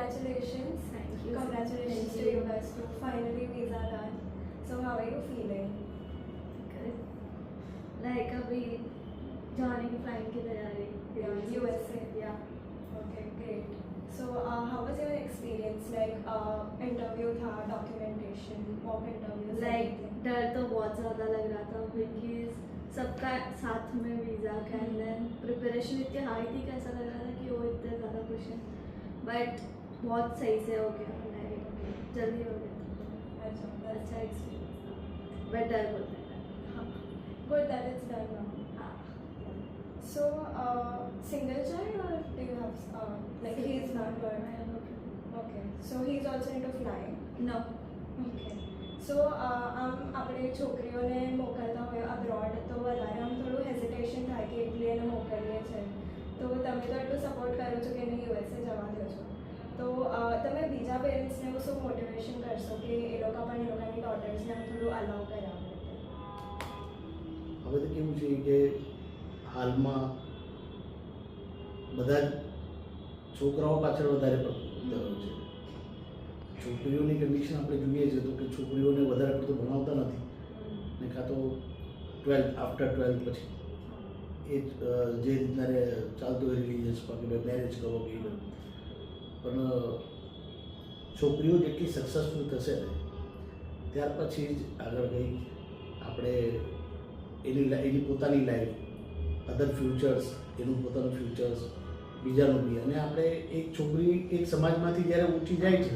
congratulations. Thank you. Congratulations to you guys too. Finally visa done. So how are you feeling? Good. Like अभी जाने की flight की तैयारी. Yeah, USA. Yeah. Okay, great. So how was your experience? Like interview था, documentation, mock interviews. Like डर तो बहुत ज़्यादा लग रहा था because सबका साथ में वीज़ा का एंड देन प्रिपरेशन इतनी हाई थी कि ऐसा लग रहा था कि वो इतने ज़्यादा क्वेश्चन बट बहुत सही से हो गया. लाइक जल्दी हो गया. अच्छा एक्सपीरियंस था बट डर बहुत लगा. Good that it's done now. हाँ. So single child or do you have like he is not good? Okay. So he is also into flying. No. Okay. So આપણે છોકરીઓને મોકલતા હોય અબ્રોડ તો વધારે આમ થોડું હેઝિટેશન થાય કે એકલી એને મોકલીએ છે તો તમે તો એટલું સપોર્ટ કરો છો કે એને યુએસએ જવા દો છો તો તમે બીજા પેરેન્ટ્સને એવું શું મોટિવેશન કરશો કે એ લોકો પણ એ લોકોની ડોટર્સને આમ થોડું અલાઉ કરાવે. હવે તો કેવું છે કે હાલમાં બધા છોકરાઓ પાછળ વધારે પડતું છે. છોકરીઓની કન્ડિશન આપણે જોઈએ છે તો કે છોકરીઓને વધારે પડતું ભણાવતા નથી ને કાં તો 12th આફ્ટર 12th પછી એ જે રીતના ચાલતું હોય રિલીજિયસમાં કે ભાઈ મેરેજ કરો કે પણ છોકરીઓ જેટલી સક્સેસફુલ થશે ને ત્યાર પછી જ આગળ ગઈ આપણે એની પોતાની લાઈફ અધર ફ્યુચર્સ એનું પોતાનું ફ્યુચર્સ બીજાનું બી અને આપણે એક છોકરી એક સમાજમાંથી જ્યારે ઊંચી જાય છે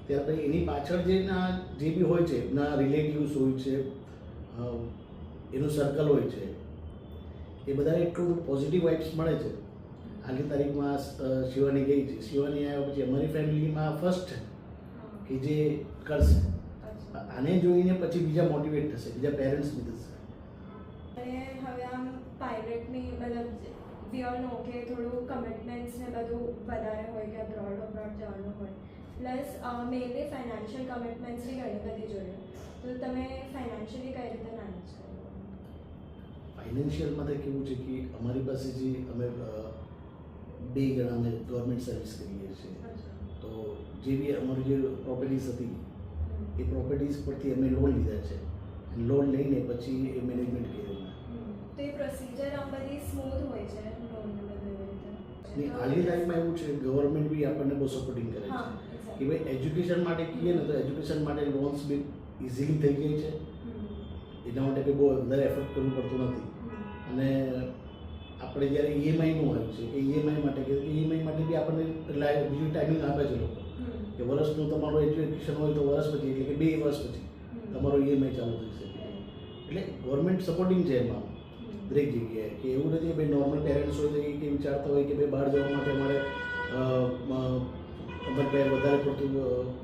ત્યાર પછી એની પાછળ જે બી હોય છે એના રિલેટિવ્સ હોય છે એનું સર્કલ હોય છે એ બધાને એટલું પોઝિટિવ વાઇબ્સ મળે છે. હાલની તારીખમાં શિવાની ગઈ છે, શિવાની આવ્યા પછી અમારી ફેમિલીમાં ફર્સ્ટ કે જે કરશે આને જોઈને પછી બીજા મોટિવેટ થશે, બીજા પેરેન્ટ્સ બી થશે. અને હવે આમ પાયલટની મતલબ વી ઓલ નો કે થોડું કમિટમેન્ટ્સ ને બધું વધારે હોય કે અબ્રોડ જવાનું હોય પ્લસ મેઇનલી ફાઇનાન્શિયલ કમિટમેન્ટ્સની ઘણી બધી જોઈએ તો તમે ફાઇનાન્શિયલી કઈ રીતે મેનેજ કરો? ફાઇનાન્શિયલમાં તો કેવું છે કે અમારી પાસે જે અમે 2 જણા અમે ગવર્મેન્ટ સર્વિસ કરીએ છીએ તો જે બી અમારી જે પ્રોપર્ટીઝ હતી એ પ્રોપર્ટીઝ પરથી અમે લોન લીધા છે. લોન લઈને પછી એ મેનેજમેન્ટ કર્યું. તો એ પ્રોસિજર આમ બધી સ્મૂથ હોય છે લોન બધી રીતે? હાલની તારીખમાં એવું છે ગવર્મેન્ટ બી આપણને બહુ સપોર્ટિંગ કરે છે કે ભાઈ એજ્યુકેશન માટે કહીએ ને તો એજ્યુકેશન માટે લોન્સ બી ઇઝીલી થઈ ગઈ છે. એના માટે કંઈ બહુ વધારે એફર્ટ કરવું પડતું નથી. અને આપણે જ્યારે ઈએમઆઈનું આવ્યું છે કે ઈએમઆઈ માટે કે ઈએમઆઈ માટે બી આપણને બીજું ટાઈમિંગ આપે છે લોકો કે વર્ષનું તમારું એજ્યુકેશન હોય તો વર્ષ પછી એટલે કે 2 વર્ષ પછી તમારો ઈએમઆઈ ચાલુ થઈ શકે. એટલે ગવર્મેન્ટ સપોર્ટિંગ છે એમાં દરેક જગ્યાએ કે એવું નથી ભાઈ નોર્મલ પેરેન્ટ્સ હોય તો એ કે વિચારતા હોય કે ભાઈ બહાર જવા માટે અમારે વધારે પડતું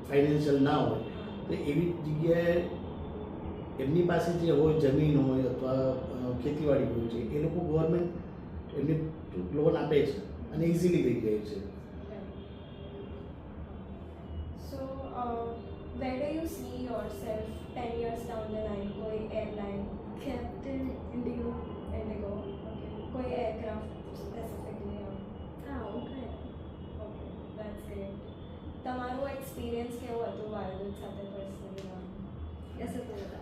ફાઇનાન્શિયલ ના હોય તો એવી જગ્યાએ એમની પાસે જે હોય જમીન હોય અથવા ખેતીવાડી હોય છે એ લોકો ગવર્મેન્ટ એમને લોન આપે છે અને ઇઝીલી થઈ જાય છે. So where do you see yourself 10 years down the line? કોઈ airline? Captain Indigo. Indigo. Okay. કોઈ aircraft specifically? Okay. Okay, that's great. તમારું એક્સપિરિયન્સ કેવું હતું વાયુદૂત સાથે પર્સનલી? ऐसा तो था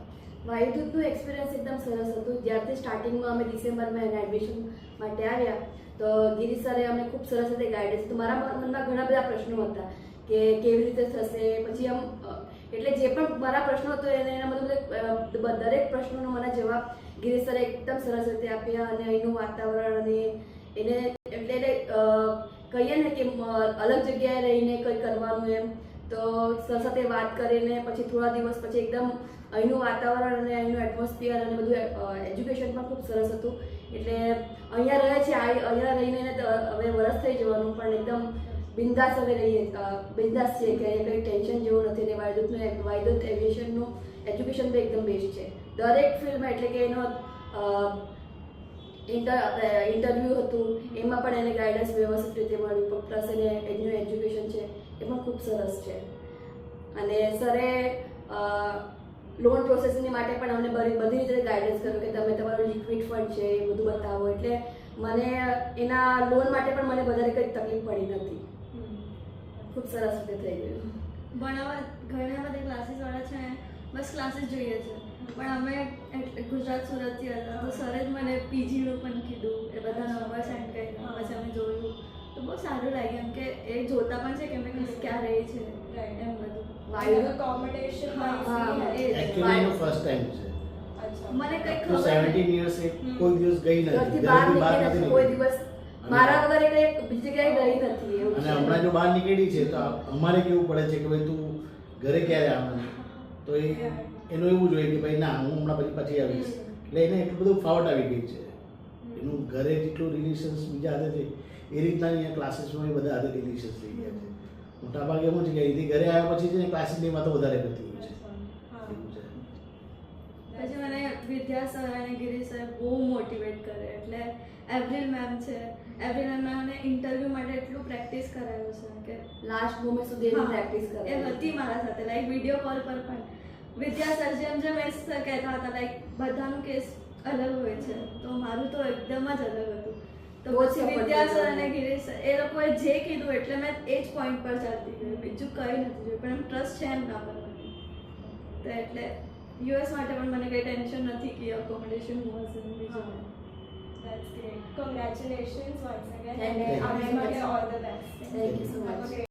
વાયુદૂતનું એક્સપિરિયન્સ એકદમ સરસ હતું. જ્યારથી સ્ટાર્ટિંગમાં અમે ડિસેમ્બરમાં એને એડમિશન માટે આવ્યા તો ગિરીશ સરે અમને ખૂબ સરસ રીતે ગાઈડન્સ. તો મારા મનમાં ઘણા બધા પ્રશ્નો હતા કે કેવી રીતે થશે પછી આમ એટલે જે પણ મારા પ્રશ્નો હતો એના મતલબ દરેક પ્રશ્નોનો મને જવાબ ગિરીશ સરે એકદમ સરસ રીતે આપ્યા અને અહીંનું વાતાવરણ અને એને એટલે કહીએ ને કે અલગ જગ્યાએ રહીને કંઈ કરવાનું એમ તો સર સાથે વાત કરીને પછી થોડા દિવસ પછી એકદમ અહીંનું વાતાવરણ અને અહીંનું એટમોસ્ફિયર અને બધું એજ્યુકેશન પણ ખૂબ સરસ હતું. એટલે અહીંયા રહે છે અહીંયા રહીને હવે વરસ થઈ જવાનું પણ એકદમ બિંદાસ હવે રહીએ બિંદાસ છે કે અહીંયા કંઈ ટેન્શન જેવું નથી. અને વાયુદૂત એવિએશનનું એજ્યુકેશન બી એકદમ બેસ્ટ છે દરેક ફિલ્ડમાં. એટલે કે એનો ઇન્ટરવ્યૂ હતું એમાં પણ એને ગાઈડન્સ વ્યવસ્થિત રીતે મળ્યું પ્લસ એને એનું એજ્યુકેશન છે એ પણ ખૂબ સરસ છે. અને સરે લોન પ્રોસેસિંગ માટે પણ અમને બધી રીતે ગાઈડન્સ કર્યું કે તમે તમારું લિક્વિડ ફંડ છે એ બધું બતાવો. એટલે મને એના લોન માટે પણ મને વધારે કંઈ તકલીફ પડી નથી. ખૂબ સરસ રીતે થઈ ગયું. ભણાવવા ઘણા બધા ક્લાસીસ વાળા છે ને બસ ક્લાસીસ જોઈએ છે, પણ અમે ગુજરાત સુરતથી હતા તો સરે જ મને પીજીનું પણ કીધું, એ બધા નંબર સેન્ડ કર્યા, પછી અમે જોયું તો બહુ સારું લાગ્યું એમ કે એ જોતા પણ છે કે મેં ક્યાં રહી છે એમ બધું. કોમ્પિટિશન હા, એ જ. એકચ્યુઅલી એનો ફર્સ્ટ ટાઈમ છે. મને કંઈ તો ખબર 17 years એ કોઈ દિવસ ગઈ નથી, ઘરથી ઘરેથી બહાર બહાર નીકળી નથી નથી કોઈ નીકળી. દિવસ મારા વગર એ કંઈ બીજી જગ્યાએ ગઈ નથી એવું અને છે. હમણાં જો બહાર નીકળી છે તો અમારે કેવું પડે છે કે ભાઈ તું ઘરે ક્યારે આવવાની, તો એ એનું એવું જોઈએ કે ભાઈ ના હું હમણાં પછી આવીશ, એટલે એને એટલું બધું ફાવટ આવી ગઈ છે. એનું ઘરે જેટલું રિલેશન્સ બીજા હાથે છે એ રીતના અહીંયા ક્લાસીસમાં બધા હાથે રિલેશન્સ થઈ ગયા છે. મોટાભાગે એવું છે કે અહીંથી ઘરે આવ્યા પછી છે ને ક્લાસીસની વાતો વધારે કરતી હોય છે. એવું છે. પછી મને વિદ્યા સર અને ગિરીશ સર બહુ મોટિવેટ કરે, એટલે એપ્રિલ મેમ છે, એપ્રિલ મેમ મને ઇન્ટરવ્યૂ માટે એટલું પ્રેક્ટિસ કરાવ્યું છે કે લાસ્ટ મોમેન્ટ સુધી એની હા, પ્રેક્ટિસ એ કરે. હતી મારા સાથે, લાઈક વિડીયો કોલ પર પણ વિદ્યા સર જેમ એ સર કહેતા હતા લાઈક બધાનું કેસ અલગ હોય છે, તો મારું તો એકદમ જ અલગ હતું. તો બહુ જ પછી support વિદ્યા સર કર્યો. અને ગિરીશ સર એ લોકોએ જે કીધું એટલે મેં એ જ પોઈન્ટ પર ચાલતી ગઈ, બીજું કંઈ નથી જોયું, પણ એમ ટ્રસ્ટ છે એમ ના પર મને. તો એટલે યુએસ માટે પણ મને કંઈ ટેન્શન નથી કે અકોમોડેશન મળશે ને બીજું કંઈ. That's great. Congratulations once again. Thank And you. આપણે માટે all the best. Thank you so much. Have a great